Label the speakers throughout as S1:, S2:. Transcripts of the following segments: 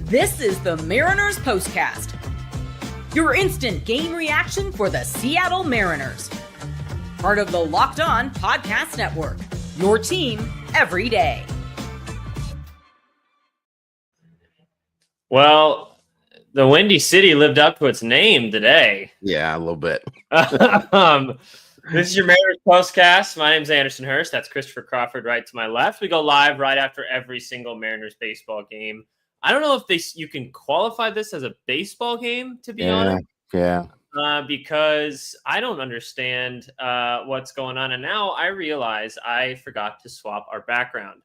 S1: This is the Mariners POSTCAST, your instant game reaction for the Seattle Mariners. Part of the Locked On Podcast Network, your team every day.
S2: Well, the Windy City lived up to its name today.
S3: Yeah, a little bit.
S2: This is your Mariners POSTCAST. My name is Anderson Hurst. That's Christopher Crawford right to my left. We go live right after every single Mariners baseball game. I don't know if you can qualify this as a baseball game, to be honest.
S3: Yeah.
S2: Because I don't understand what's going on. And now I realize I forgot to swap our background.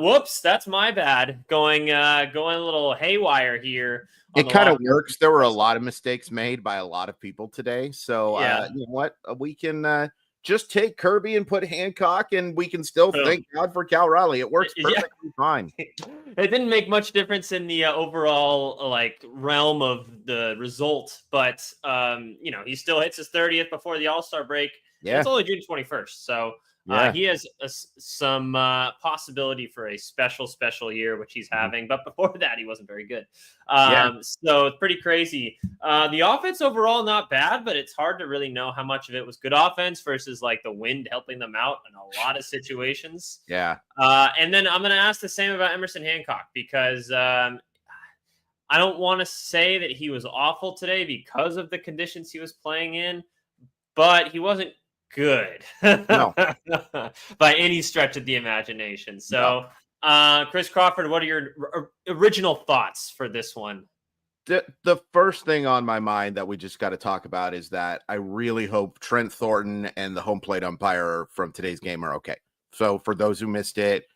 S2: Whoops, that's my bad. Going a little haywire here.
S3: It kind of works. There were a lot of mistakes made by a lot of people today. So you know what? We can just take Kirby and put Hancock, and we can still thank God for Cal Raleigh. It works perfectly fine.
S2: It didn't make much difference in the overall realm of the result, but he still hits his 30th before the All-Star break. Yeah, it's only June 21st, so he has some possibility for a special year, which he's having. But before that, he wasn't very good. So it's pretty crazy. The offense overall, not bad, but it's hard to really know how much of it was good offense versus the wind helping them out in a lot of situations.
S3: Yeah.
S2: And then I'm going to ask the same about Emerson Hancock because I don't want to say that he was awful today because of the conditions he was playing in, but he wasn't good
S3: no.
S2: by any stretch of the imagination. So, Chris Crawford, what are your original thoughts for this one?
S3: The first thing on my mind that we just got to talk about is that I really hope Trent Thornton and the home plate umpire from today's game are okay. So for those who missed it,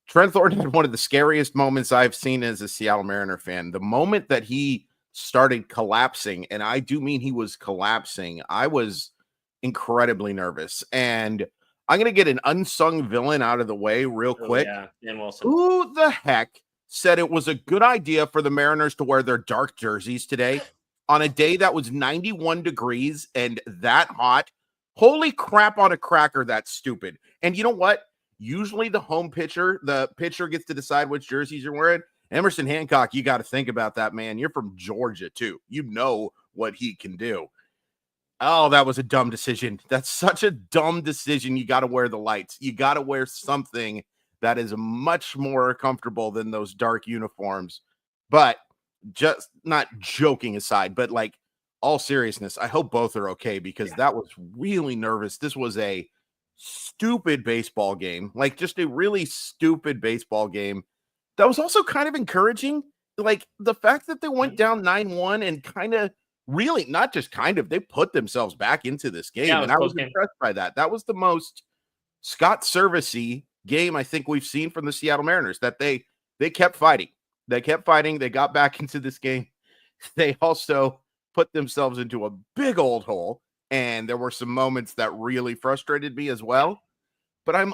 S3: Trent Thornton had one of the scariest moments I've seen as a Seattle Mariner fan. The moment that he started collapsing, and I do mean he was collapsing, I was incredibly nervous. And I'm going to get an unsung villain out of the way real quick.
S2: Dan Wilson.
S3: Who the heck said it was a good idea for the Mariners to wear their dark jerseys today on a day that was 91 degrees and that hot? Holy crap on a cracker, that's stupid. And you know what? Usually the pitcher gets to decide which jerseys you're wearing. Emerson Hancock, you got to think about that, man. You're from Georgia, too. You know what he can do. Oh, that was a dumb decision. That's such a dumb decision. You got to wear the lights. You got to wear something that is much more comfortable than those dark uniforms. But just not joking aside, but all seriousness, I hope both are okay because that was really nervous. This was a stupid baseball game, just a really stupid baseball game. That was also kind of encouraging. The fact that they went down 9-1 and kind of really, not just kind of, they put themselves back into this game. And I was impressed by that. That was the most Scott Service-y game I think we've seen from the Seattle Mariners, that they kept fighting. They kept fighting. They got back into this game. They also put themselves into a big old hole. And there were some moments that really frustrated me as well. But I'm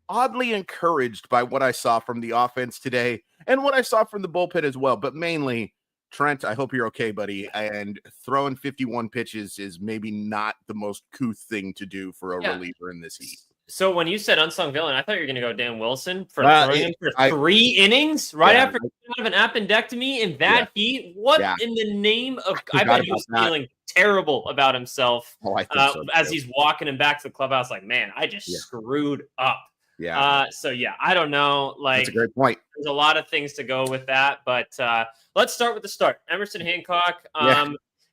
S3: oddly encouraged by what I saw from the offense today and what I saw from the bullpen as well. But mainly, Trent, I hope you're okay, buddy. And throwing 51 pitches is maybe not the most couth thing to do for a reliever in this heat.
S2: So when you said unsung villain, I thought you were going to go Dan Wilson for throwing him for 3 innings after out of an appendectomy in that heat. What in the name of? I bet he was feeling terrible about himself as he's walking him back to the clubhouse. Man, I just screwed up.
S3: Yeah.
S2: I don't know.
S3: That's a great point.
S2: There's a lot of things to go with that, but let's start with the start. Emerson Hancock.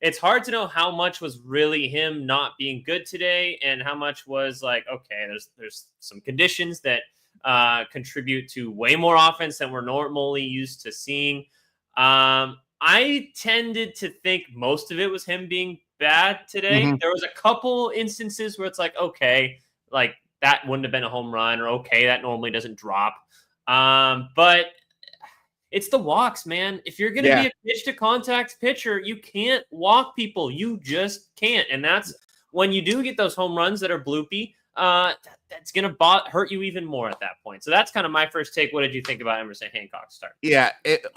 S2: It's hard to know how much was really him not being good today, and how much was okay, there's some conditions that contribute to way more offense than we're normally used to seeing. I tended to think most of it was him being bad today. Mm-hmm. There was a couple instances where it's okay, that wouldn't have been a home run, or okay, that normally doesn't drop. But it's the walks, man. If you're going to be a pitch to contact pitcher, you can't walk people. You just can't. And that's when you do get those home runs that are bloopy, that's going to hurt you even more at that point. So that's kind of my first take. What did you think about Emerson Hancock's start?
S3: Yeah,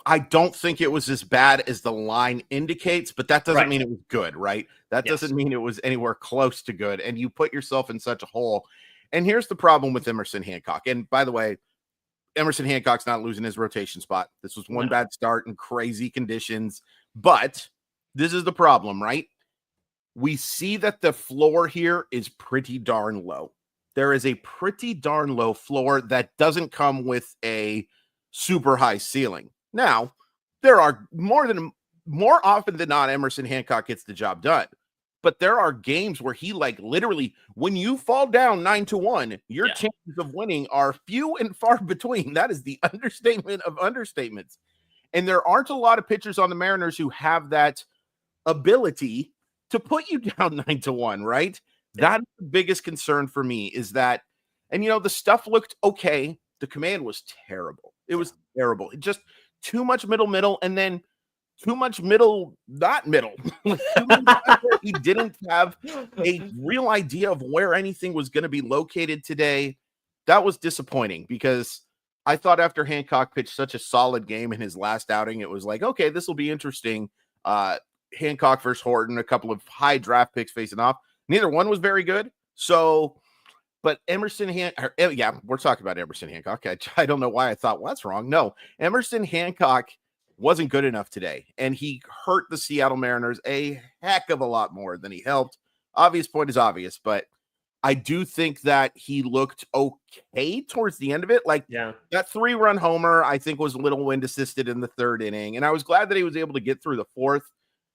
S3: I don't think it was as bad as the line indicates, but that doesn't mean it was good, right? That doesn't mean it was anywhere close to good. And you put yourself in such a hole. And here's the problem with Emerson Hancock. And by the way, Emerson Hancock's not losing his rotation spot. This was one bad start in crazy conditions, but this is the problem, right? We see that the floor here is pretty darn low. There is a pretty darn low floor that doesn't come with a super high ceiling. Now, there are more often than not, Emerson Hancock gets the job done. But there are games where he literally, when you fall down 9-1, your chances of winning are few and far between. That is the understatement of understatements. And there aren't a lot of pitchers on the Mariners who have that ability to put you down 9-1, right? That's the biggest concern for me is that, and the stuff looked okay. The command was terrible. It was terrible. It just too much middle, and then too much not middle. He didn't have a real idea of where anything was going to be located today. That was disappointing because I thought after Hancock pitched such a solid game in his last outing, it was like, okay, this will be interesting. Hancock versus Horton, a couple of high draft picks facing off. Neither one was very good. So, but Emerson we're talking about Emerson Hancock. I don't know why I thought, well, that's wrong. No, Emerson Hancock wasn't good enough today, and he hurt the Seattle Mariners a heck of a lot more than he helped. Obvious point is obvious, but I do think that he looked okay towards the end of it. That 3-run homer, I think, was a little wind assisted in the third inning, and I was glad that he was able to get through the fourth.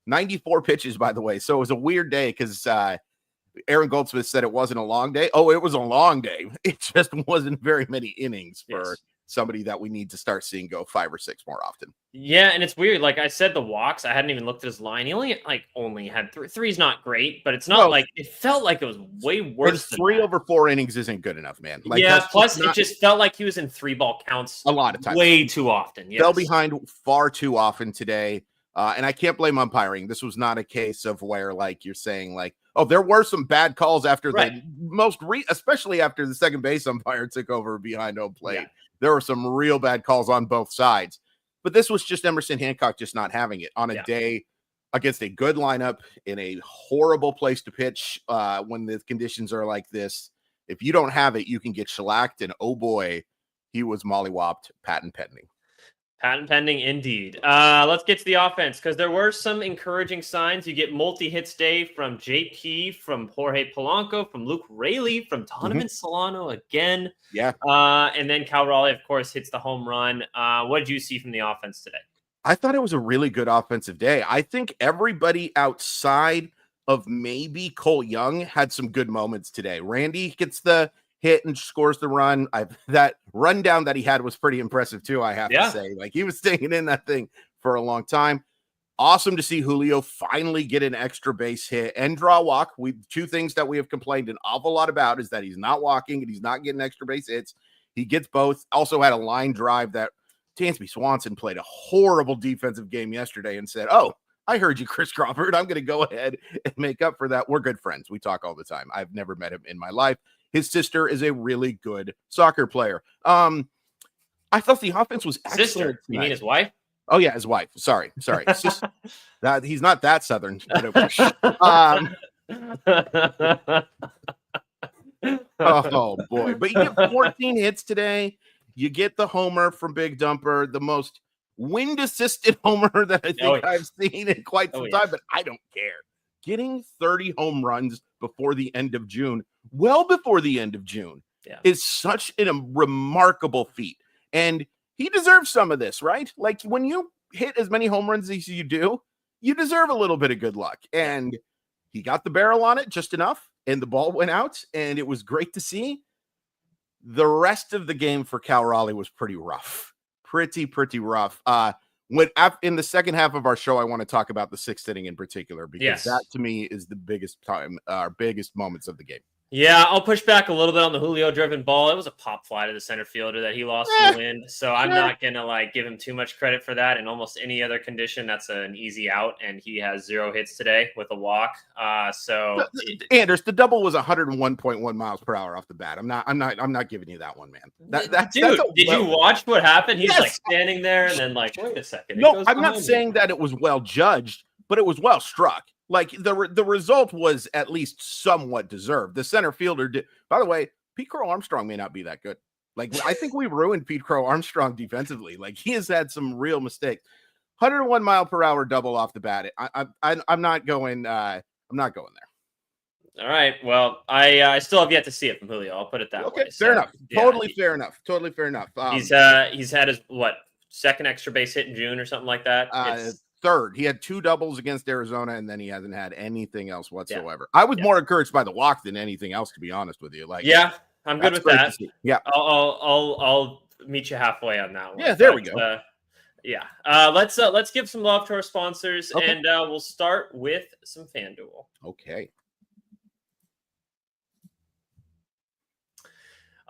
S3: 94 pitches, by the way, so it was a weird day because Aaron Goldsmith said it wasn't a long day. Oh, it was a long day. It just wasn't very many innings for somebody that we need to start seeing go 5 or 6 more often.
S2: Yeah, and it's weird. Like I said, the walks, I hadn't even looked at his line. He only had 3. 3's not great, but it's not it felt like it was way worse.
S3: 3 over 4 innings isn't good enough, man.
S2: Plus it just felt like he was in 3-ball counts
S3: a lot of times.
S2: Way too often.
S3: Fell behind far too often today. And I can't blame umpiring. This was not a case of where you're saying there were some bad calls after especially after the second base umpire took over behind home plate. Yeah. There were some real bad calls on both sides, but this was just Emerson Hancock just not having it on a day against a good lineup in a horrible place to pitch when the conditions are like this. If you don't have it, you can get shellacked, and oh boy, he was mollywopped, patent pending.
S2: Patent pending indeed. Let's get to the offense because there were some encouraging signs. You get multi-hits day from JP, from Jorge Polanco, from Luke Raley, from Donovan Solano again.
S3: Yeah.
S2: And then Cal Raleigh, of course, hits the home run. What did you see from the offense today?
S3: I thought it was a really good offensive day. I think everybody outside of maybe Cole Young had some good moments today. Randy gets the hit and scores the run. That rundown that he had was pretty impressive too, I have to say. He was staying in that thing for a long time. Awesome to see Julio finally get an extra base hit and draw a walk. Two things that we have complained an awful lot about is that he's not walking and he's not getting extra base hits. He gets both. Also had a line drive that Dansby Swanson played a horrible defensive game yesterday and said, "Oh, I heard you, Chris Crawford. I'm going to go ahead and make up for that." We're good friends. We talk all the time. I've never met him in my life. His sister is a really good soccer player. I thought the offense was excellent.
S2: Sister? You mean his wife?
S3: Oh, yeah, his wife. Sorry. That he's not that Southern. Oh, boy. But you get 14 hits today. You get the homer from Big Dumper, the most wind-assisted homer that I think I've seen in quite some time, but I don't care. Getting 30 home runs before the end of June, well before the end of June, is such a remarkable feat. And he deserves some of this, right? When you hit as many home runs as you do, you deserve a little bit of good luck. And he got the barrel on it just enough, and the ball went out, and it was great to see. The rest of the game for Cal Raleigh was pretty rough. Pretty rough. In the second half of our show, I want to talk about the 6th inning in particular, because that to me is the biggest moments of the game.
S2: Yeah, I'll push back a little bit on the Julio driven ball. It was a pop fly to the center fielder that he lost in the wind. So I'm not going to give him too much credit for that. In almost any other condition, that's an easy out. And he has 0 hits today with a walk.
S3: Anders, the double was 101.1 miles per hour off the bat. I'm not giving you that one, man.
S2: Did you watch what happened? He's standing there and then wait a second.
S3: No, I'm not saying that it was well judged, but it was well struck. The result was at least somewhat deserved. The center fielder did. By the way, Pete Crow Armstrong may not be that good. Like, I think we ruined Pete Crow Armstrong defensively. Like, he has had some real mistakes. 101 mile per hour double off the bat. I'm not going. I'm not going there.
S2: All right. Well, I still have yet to see it from Julio. I'll put it that way.
S3: Okay, fair enough. Totally fair enough.
S2: He's had his second extra base hit in June or something like that.
S3: Third. He had 2 doubles against Arizona, and then he hasn't had anything else whatsoever. I was more encouraged by the walk than anything else, to be honest with you. Like,
S2: I'm good with that.
S3: Yeah,
S2: I'll meet you halfway on that one.
S3: Yeah, there we go.
S2: Let's give some love to our sponsors, and we'll start with some FanDuel.
S3: Okay.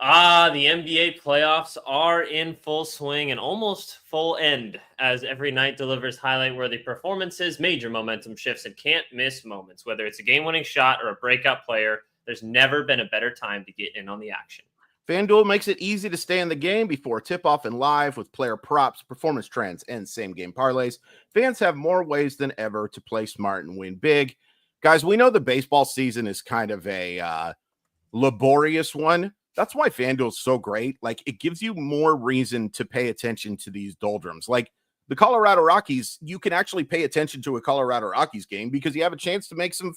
S2: The NBA playoffs are in full swing and almost full end as every night delivers highlight-worthy performances, major momentum shifts, and can't-miss moments. Whether it's a game-winning shot or a breakout player, there's never been a better time to get in on the action.
S3: FanDuel makes it easy to stay in the game before tip-off and live with player props, performance trends, and same-game parlays. Fans have more ways than ever to play smart and win big. Guys, we know the baseball season is kind of a laborious one. That's why FanDuel is so great. Like, it gives you more reason to pay attention to these doldrums. Like the Colorado Rockies, you can actually pay attention to a Colorado Rockies game because you have a chance to make some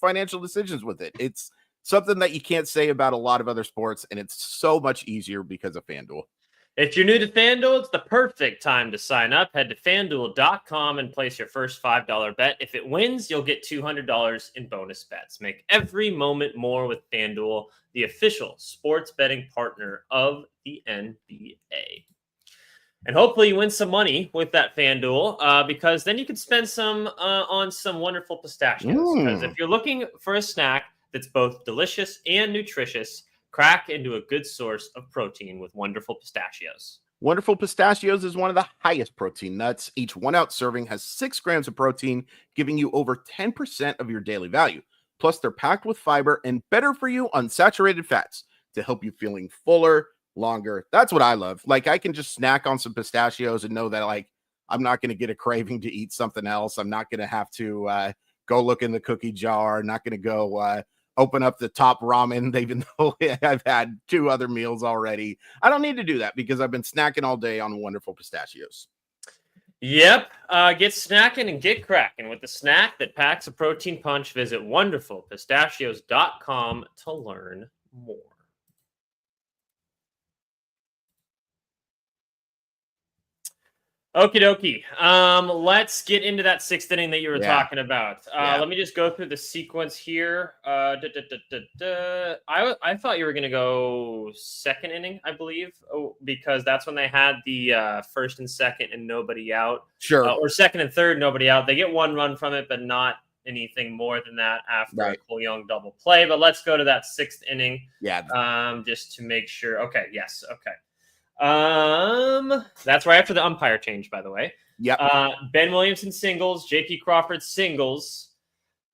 S3: financial decisions with it. It's something that you can't say about a lot of other sports, and it's so much easier because of FanDuel.
S2: If you're new to FanDuel, it's the perfect time to sign up. Head to FanDuel.com and place your first $5 bet. If it wins, you'll get $200 in bonus bets. Make every moment more with FanDuel, the official sports betting partner of the NBA. And hopefully you win some money with that FanDuel because then you can spend some on some wonderful pistachios. Because if you're looking for a snack that's both delicious and nutritious, crack into a good source of protein with Wonderful Pistachios.
S3: Wonderful Pistachios is one of the highest protein nuts. Each 1-ounce serving has 6 grams of protein, giving you over 10% of your daily value. Plus, they're packed with fiber and better-for-you unsaturated fats to help you feeling fuller, longer. That's what I love. Like, I can just snack on some pistachios and know that, like, I'm not going to get a craving to eat something else. I'm not going to have to go look in the cookie jar. Not going to go open up the top ramen, even though I've had 2 other meals already. I don't need to do that because I've been snacking all day on Wonderful Pistachios.
S2: Yep. Get snacking and get cracking with the snack that packs a protein punch. Visit wonderfulpistachios.com to learn more. Okie dokie. Let's get into that 6th inning that you were talking about. Let me just go through the sequence here. I thought you were going to go 2nd inning, I believe, because that's when they had the 1st and 2nd and nobody out.
S3: Sure.
S2: Or 2nd and 3rd, nobody out. They get 1 run from it, but not anything more than that after a Cole Young double play. But let's go to that 6th inning.
S3: Yeah.
S2: Just to make sure. Okay. Yes. Okay. That's right after the umpire change, by the way.
S3: Yep.
S2: Ben Williamson singles, JP Crawford singles,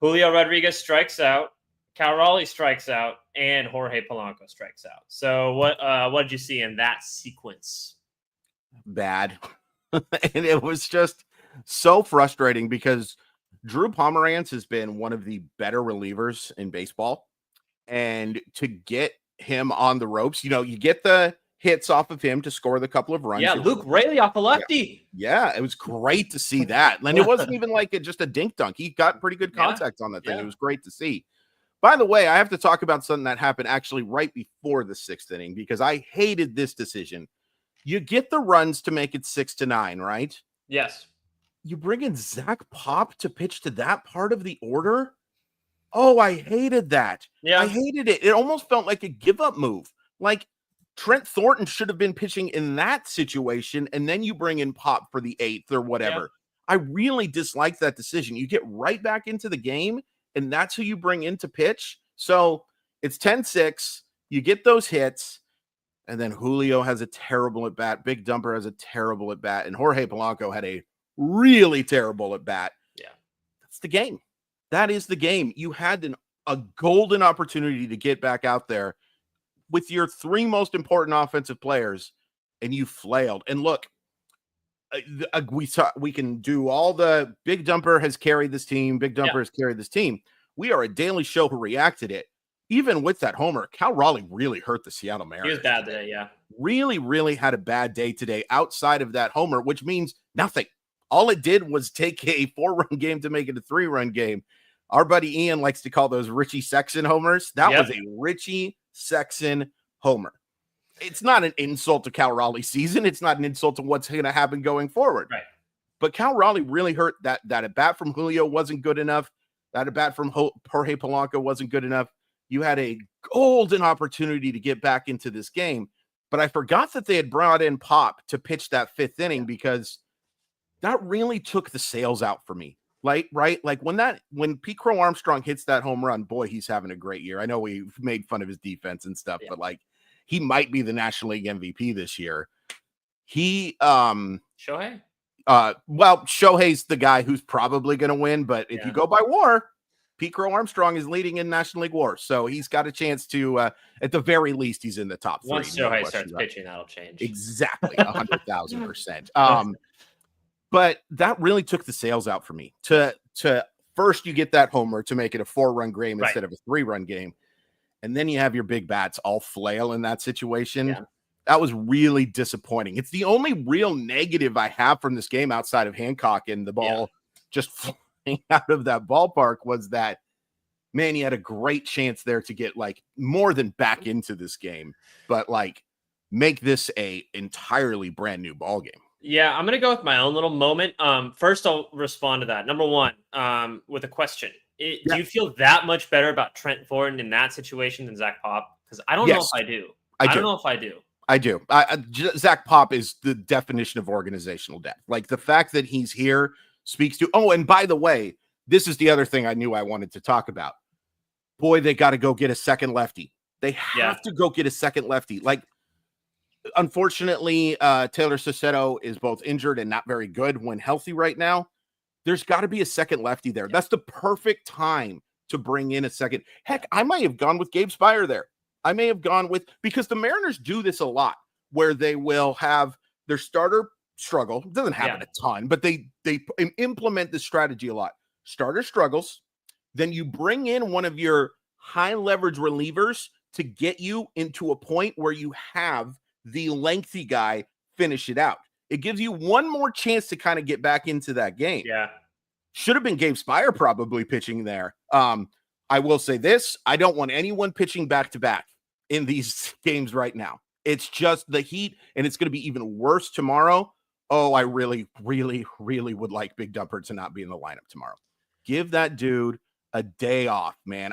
S2: Julio Rodriguez strikes out, Cal Raleigh strikes out, and Jorge Polanco strikes out. So what did you see in that sequence?
S3: Bad. And it was just so frustrating because Drew Pomeranz has been one of the better relievers in baseball. And to get him on the ropes, you get the hits off of him to score the couple of runs.
S2: Yeah, Luke Raley off a lefty.
S3: Yeah, it was great to see that. And it wasn't even like just a dink dunk. He got pretty good contact on that thing. It was great to see. By the way, I have to talk about something that happened actually right before the 6th inning because I hated this decision. You get the runs to make it 6-9, right?
S2: Yes.
S3: You bring in Zach Pop to pitch to that part of the order? Oh, I hated that.
S2: Yeah.
S3: I hated it. It almost felt like a give-up move. Like, Trent Thornton should have been pitching in that situation, and then you bring in Pop for the 8th or whatever. Yeah. I really disliked that decision. You get right back into the game, and that's who you bring in to pitch. So it's 10-6. You get those hits, and then Julio has a terrible at-bat. Big Dumper has a terrible at-bat, and Jorge Polanco had a really terrible at-bat.
S2: Yeah.
S3: That's the game. That is the game. You had a golden opportunity to get back out there with your 3 most important offensive players, and you flailed. And look, we can do all the Big Dumper has carried this team. Big Dumper has carried this team. We are a daily show who reacted it. even with that homer, Cal Raleigh really hurt the Seattle Mariners.
S2: He was bad today, yeah.
S3: Really, really had a bad day today outside of that homer, which means nothing. All it did was take a 4-run game to make it a 3-run game. Our buddy Ian likes to call those Richie Sexson homers. That was a Richie Sexson homer. It's not an insult to Cal Raleigh's season. It's not an insult to what's going to happen going forward.
S2: Right.
S3: But Cal Raleigh really hurt. That at bat from Julio wasn't good enough. That at bat from Jorge Polanco wasn't good enough. You had a golden opportunity to get back into this game. But I forgot that they had brought in Pop to pitch that 5th inning because that really took the sails out for me. Like, right? Like when Pete Crow Armstrong hits that home run, boy, he's having a great year. I know we've made fun of his defense and stuff, but like he might be the National League MVP this year.
S2: Shohei?
S3: Well, Shohei's the guy who's probably going to win, but if you go by WAR, Pete Crow Armstrong is leading in National League WAR, so he's got a chance to, at the very least, he's in the top 3.
S2: Once Shohei starts pitching, that'll change.
S3: Exactly, 100,000%. But that really took the sails out for me. To first, you get that homer to make it a 4-run game instead of a 3-run game, and then you have your big bats all flail in that situation. Yeah. That was really disappointing. It's the only real negative I have from this game outside of Hancock and the ball just flying out of that ballpark was that, man, he had a great chance there to get like more than back into this game, but like make this a entirely brand new ball game.
S2: Yeah, I'm going to go with my own little moment. First, I'll respond to that. Number one, with a question. Do you feel that much better about Trent Thornton in that situation than Zach Pop? Because I don't know if I do. I don't know if I do.
S3: I do. Zach Pop is the definition of organizational depth. Like the fact that he's here speaks to, oh, and by the way, this is the other thing I knew I wanted to talk about. Boy, they got to go get a second lefty. They have to go get a second lefty. Like, unfortunately, Taylor Cicetto is both injured and not very good when healthy right now. There's got to be a second lefty there. That's the perfect time to bring in a second. Heck, I might have gone with Gabe Spire there. I may have gone with, because the Mariners do this a lot, where they will have their starter struggle. It doesn't happen a ton, but they implement this strategy a lot. Starter struggles, then you bring in one of your high leverage relievers to get you into a point where you have the lengthy guy finish it out. It gives you one more chance to kind of get back into that game.
S2: Yeah.
S3: Should have been Gabe Spire probably pitching there. I will say this. I don't want anyone pitching back-to-back in these games right now. It's just the heat, and it's going to be even worse tomorrow. Oh, I really, really, really would like Big Dumper to not be in the lineup tomorrow. Give that dude a day off, man.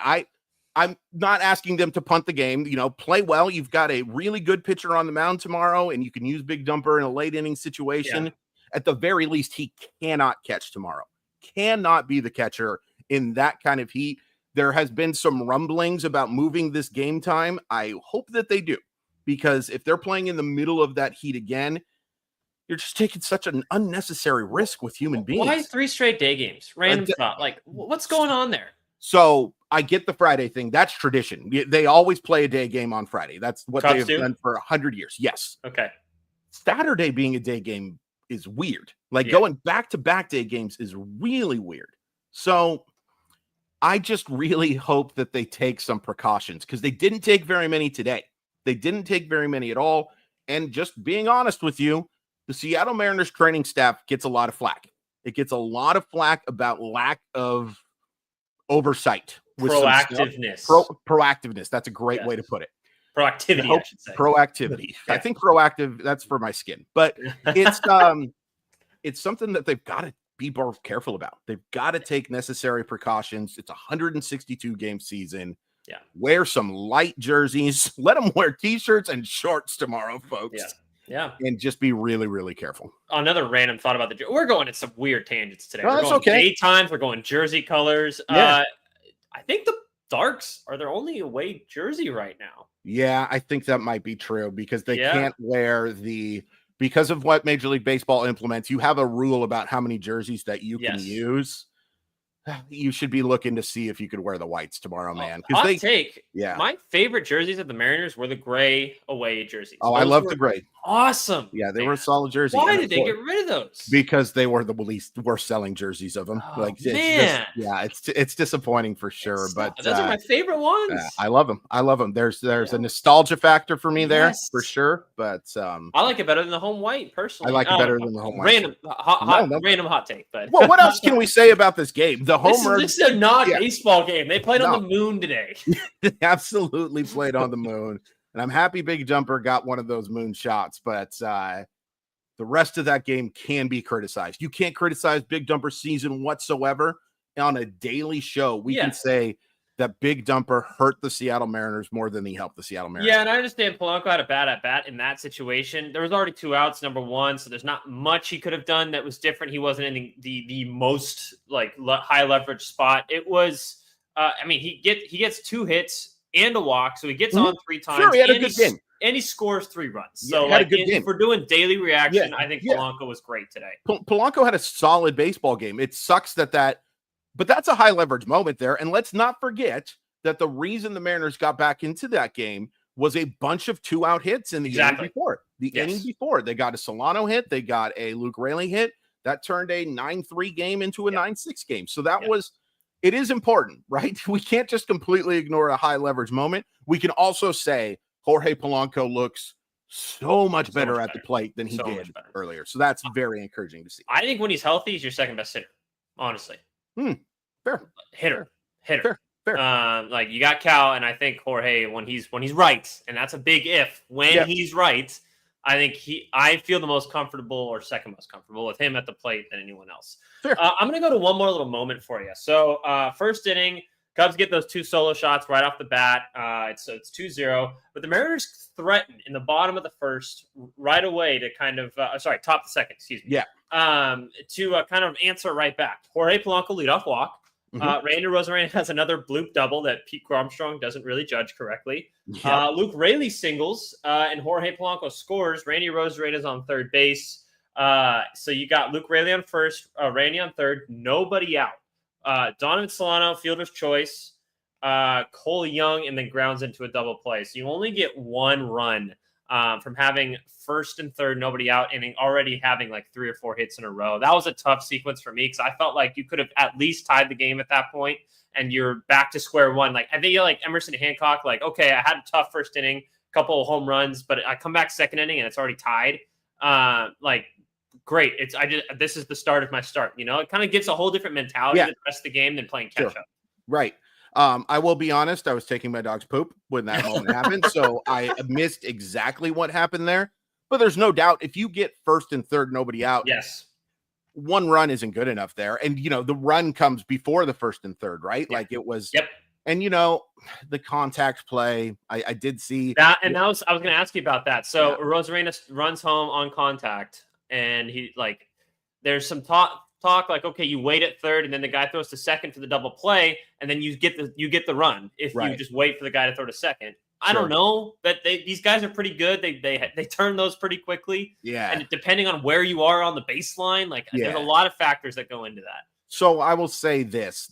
S3: I'm not asking them to punt the game. You know, play well. You've got a really good pitcher on the mound tomorrow, and you can use Big Dumper in a late inning situation. Yeah. At the very least, he cannot catch tomorrow. Cannot be the catcher in that kind of heat. There has been some rumblings about moving this game time. I hope that they do, because if they're playing in the middle of that heat again, you're just taking such an unnecessary risk with human beings.
S2: Why 3 straight day games? Random thought. Like, what's going on there?
S3: So I get the Friday thing. That's tradition. They always play a day game on Friday. That's what
S2: Cubs
S3: they've
S2: do?
S3: done for 100 years. Yes.
S2: Okay.
S3: Saturday being a day game is weird. Like going back-to-back day games is really weird. So I just really hope that they take some precautions, because they didn't take very many today. They didn't take very many at all. And just being honest with you, the Seattle Mariners training staff gets a lot of flack. It gets a lot of flack about lack of oversight. With
S2: proactiveness.
S3: Proactiveness. That's a great way to put it.
S2: Proactivity, I should say.
S3: Proactivity. I think proactive, that's for my skin. But it's it's something that they've got to be more careful about. They've got to take necessary precautions. It's a 162 game season.
S2: Yeah.
S3: Wear some light jerseys. Let them wear t-shirts and shorts tomorrow, folks.
S2: Yeah.
S3: And just be really, really careful.
S2: Another random thought about we're going at some weird tangents today.
S3: No,
S2: we're
S3: that's
S2: going
S3: okay.
S2: day times. We're going jersey colors.
S3: Yeah.
S2: I think the Darks are their only away jersey right now.
S3: Yeah, I think that might be true, because they can't wear because of what Major League Baseball implements. You have a rule about how many jerseys that you can use. you should be looking to see if you could wear the whites tomorrow, man.
S2: Hot take.
S3: Yeah.
S2: My favorite jerseys of the Mariners were the gray away jerseys.
S3: Oh, I love the gray.
S2: Awesome.
S3: Yeah, they were a solid jersey.
S2: Why did they get rid of those?
S3: Because they were the least worst selling jerseys of them.
S2: Oh, man.
S3: It's disappointing for sure. But
S2: those are my favorite ones.
S3: I love them. There's a nostalgia factor for me there for sure. But
S2: I like it better than the home white personally.
S3: I like it better than the home white.
S2: Random hot take. But
S3: well, what else can we say about this game? The homer.
S2: This is a non-baseball game. They played on the moon today.
S3: They absolutely played on the moon. And I'm happy Big Jumper got one of those moon shots, but the rest of that game can be criticized. You can't criticize Big Jumper's season whatsoever. On a daily show, we can say that Big Dumper hurt the Seattle Mariners more than he helped the Seattle Mariners.
S2: Yeah, and I understand Polanco had a bad at-bat in that situation. There was already 2 outs, number 1, so there's not much he could have done that was different. He wasn't in the most high leverage spot. It was, he gets 2 hits and a walk, so he gets on 3 times.
S3: Sure, he had a good game.
S2: And he scores 3 runs. So,
S3: had a good game.
S2: If we're doing daily reaction, I think Polanco was great today.
S3: Polanco had a solid baseball game. It sucks but that's a high leverage moment there. And let's not forget that the reason the Mariners got back into that game was a bunch of 2-out hits in the inning before. Inning before, they got a Solano hit, they got a Luke Raley hit that turned a 9-3 game into a 9-6 game. So that was. It is important, right? We can't just completely ignore a high leverage moment. We can also say Jorge Polanco looks so much better at the plate than he did earlier. So that's very encouraging to see.
S2: I think when he's healthy, he's your second best hitter, honestly.
S3: Fair.
S2: Hitter.
S3: Fair.
S2: You got Cal, and I think Jorge, when he's right, and that's a big if, he's right, I feel the most comfortable or second most comfortable with him at the plate than anyone else. I'm going to go to one more little moment for you. So first inning, Cubs get those 2 solo shots right off the bat. It's 2-0, but the Mariners threaten in the bottom of the first right away to kind of, top of the second, excuse me. To kind of answer right back. Jorge Polanco leadoff walk. Randy Rosarena has another bloop double that Pete Armstrong doesn't really judge correctly. Luke Raley singles, and Jorge Polanco scores. Randy Rosarena's on third base. So you got Luke Raley on first, Randy on third, nobody out. Donovan Solano, fielder's choice, Cole Young, and then grounds into a double play. So you only get 1 run from having first and third, nobody out, and already having 3 or 4 hits in a row. That was a tough sequence for me because I felt like you could have at least tied the game at that point, and you're back to square one. I think you're like Emerson Hancock, okay, I had a tough first inning, couple of home runs, but I come back second inning and it's already tied. Great. This is the start of my start. It kind of gives a whole different mentality to the rest of the game than playing catch up.
S3: Right. I will be honest. I was taking my dog's poop when that moment happened, so I missed exactly what happened there. But there's no doubt if you get first and third, nobody out.
S2: Yes.
S3: 1 run isn't good enough there. And, the run comes before the first and third, right?
S2: Yeah.
S3: It was.
S2: Yep.
S3: And, the contact play, I did see
S2: that. And I was going to ask you about that. So Rosarena runs home on contact, and he there's some talk okay, you wait at third, and then the guy throws to second for the double play, and then you get the run if you just wait for the guy to throw to second. I don't know, but these guys are pretty good. They turn those pretty quickly. Yeah. And depending on where you are on the baseline, there's a lot of factors that go into that.
S3: So I will say this,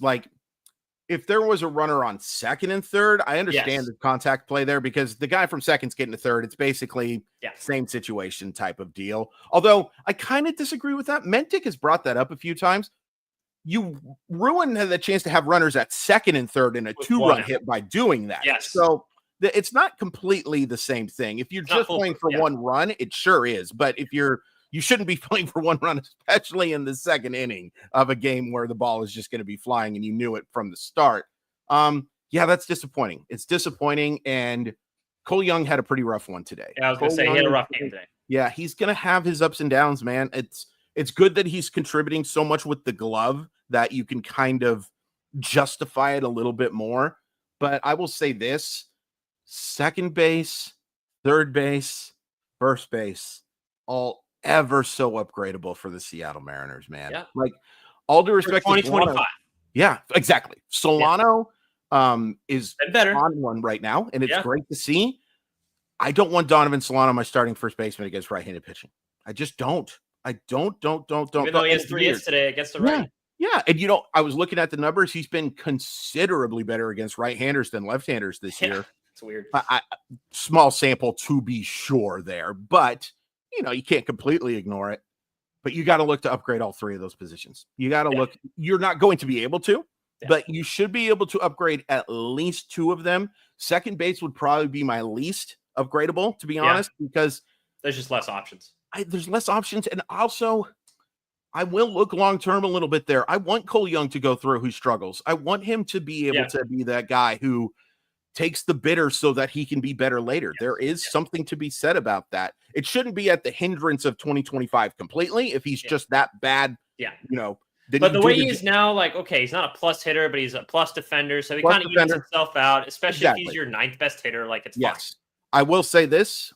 S3: if there was a runner on second and third, I understand the contact play there because the guy from second's getting to third. It's basically same situation type of deal. Although I kind of disagree with that. Mentic has brought that up a few times. You ruin the chance to have runners at second and third in a 2-run hit by doing that.
S2: Yes.
S3: So it's not completely the same thing. If you're just playing for 1 run, it sure is. But if you shouldn't be playing for 1 run, especially in the second inning of a game where the ball is just going to be flying and you knew it from the start. That's disappointing. It's disappointing. And Cole Young had a pretty rough one today.
S2: Yeah, I was going to say he had a rough game today.
S3: Yeah, he's going to have his ups and downs, man. It's good that he's contributing so much with the glove that you can kind of justify it a little bit more. But I will say this, second base, third base, first base, all ever so upgradable for the Seattle Mariners, man.
S2: Yeah.
S3: All due respect
S2: to 2025.
S3: Yeah, exactly. Solano is
S2: better
S3: on one right now, and it's great to see. I don't want Donovan Solano, my starting first baseman, against right-handed pitching. I just don't. I don't.
S2: Even though he has 3 hits today against the right.
S3: Yeah, and I was looking at the numbers. He's been considerably better against right-handers than left-handers this year.
S2: It's weird.
S3: Small sample to be sure there, but you can't completely ignore it. But you got to look to upgrade all three of those positions. You got to look. You're not going to be able to, but you should be able to upgrade at least two of them. Second base would probably be my least upgradable, to be honest, because
S2: there's just less options.
S3: There's less options, and also I will look long-term a little bit there. I want Cole Young to go through who struggles. I want him to be able to be that guy who takes the bitter so that he can be better later. There is something to be said about that. It shouldn't be at the hindrance of 2025 completely if he's just that bad.
S2: But the way he is now, like, okay, he's not a plus hitter, but he's a plus defender. So he kind of evens himself out, especially if he's your ninth best hitter. Like, it's fine.
S3: I will say this.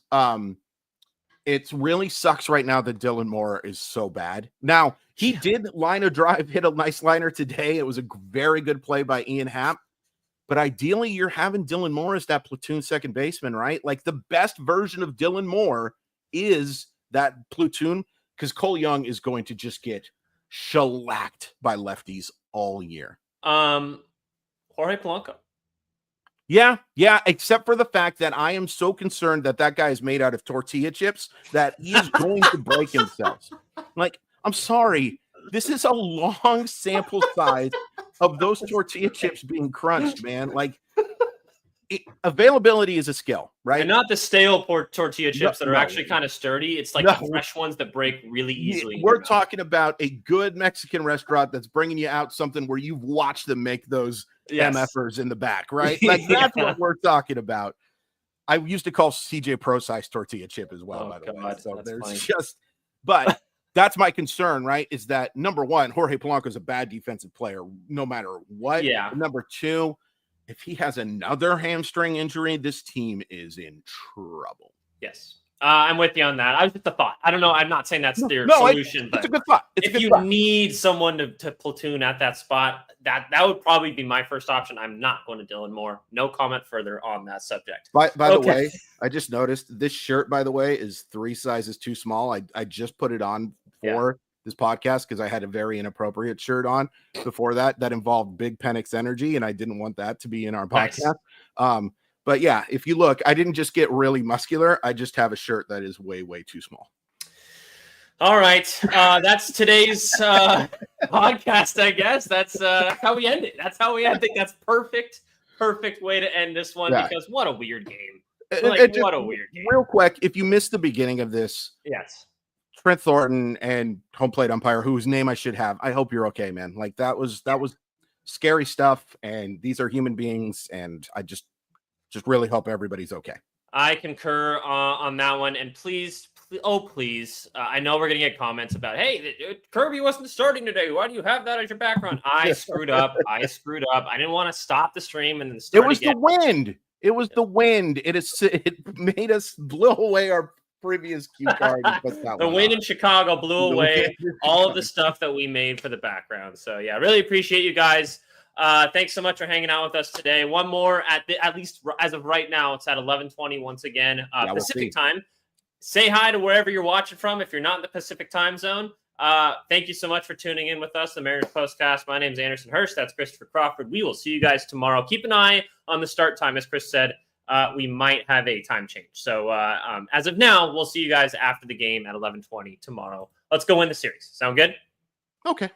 S3: It really sucks right now that Dylan Moore is so bad. Now, he did line a drive, hit a nice liner today. It was a very good play by Ian Happ. But ideally, you're having Dylan Moore as that platoon second baseman, right? Like, the best version of Dylan Moore is that platoon, because Cole Young is going to just get shellacked by lefties all year.
S2: Jorge Polanco.
S3: Yeah, except for the fact that I am so concerned that guy is made out of tortilla chips that he is going to break himself. Like, I'm sorry. This is a long sample size of those tortilla chips being crunched, man. Like, availability is a skill, right?
S2: And not the stale tortilla chips that are actually kind of sturdy. It's like the fresh ones that break really easily.
S3: We're talking about a good Mexican restaurant that's bringing you out something where you've watched them make those MFers in the back, right? Like, that's what we're talking about. I used to call CJ Pro size tortilla chip as well, by the way. So there's funny. But that's my concern, right? Is that number one, Jorge Polanco is a bad defensive player, no matter what.
S2: Yeah.
S3: Number two, if he has another hamstring injury, this team is in trouble.
S2: Yes. I'm with you on that. I was just a thought. I don't know. I'm not saying that's their solution, but
S3: it's a good thought.
S2: If you need someone to platoon at that spot, that would probably be my first option. I'm not going to Dylan Moore. No comment further on that subject.
S3: By the way, I just noticed this shirt, by the way, is 3 sizes too small. I just put it on for this podcast because I had a very inappropriate shirt on before that involved Big Penix energy, and I didn't want that to be in our podcast. Nice. But yeah, if you look, I didn't just get really muscular. I just have a shirt that is way, way too small.
S2: All right. That's today's podcast, I guess. That's how we end it. That's how we end it. That's perfect way to end this one because what a weird game. What a weird game.
S3: Real quick, if you missed the beginning of this.
S2: Yes.
S3: Trent Thornton and home plate umpire, whose name I should have. I hope you're okay, man. Like, that was scary stuff, and these are human beings, and I just really hope everybody's okay.
S2: I concur on that one, and please, I know we're gonna get comments about, hey, Kirby wasn't starting today. Why do you have that as your background? I screwed up. I didn't want to stop the stream and then start.
S3: It was again. The wind. It was the wind. It made us blow away our previous cue card.
S2: The wind in Chicago blew away all of the stuff that we made for the background. So yeah, really appreciate you guys. Thanks so much for hanging out with us today. One more at least as of right now, it's at 11:20 once again, Pacific time. Say hi to wherever you're watching from. If you're not in the Pacific time zone, thank you so much for tuning in with us, the Mariners Postcast. My name is Anderson Hurst. That's Christopher Crawford. We will see you guys tomorrow. Keep an eye on the start time. As Chris said, we might have a time change. So as of now, we'll see you guys after the game at 11:20 tomorrow. Let's go win the series. Sound good?
S3: Okay.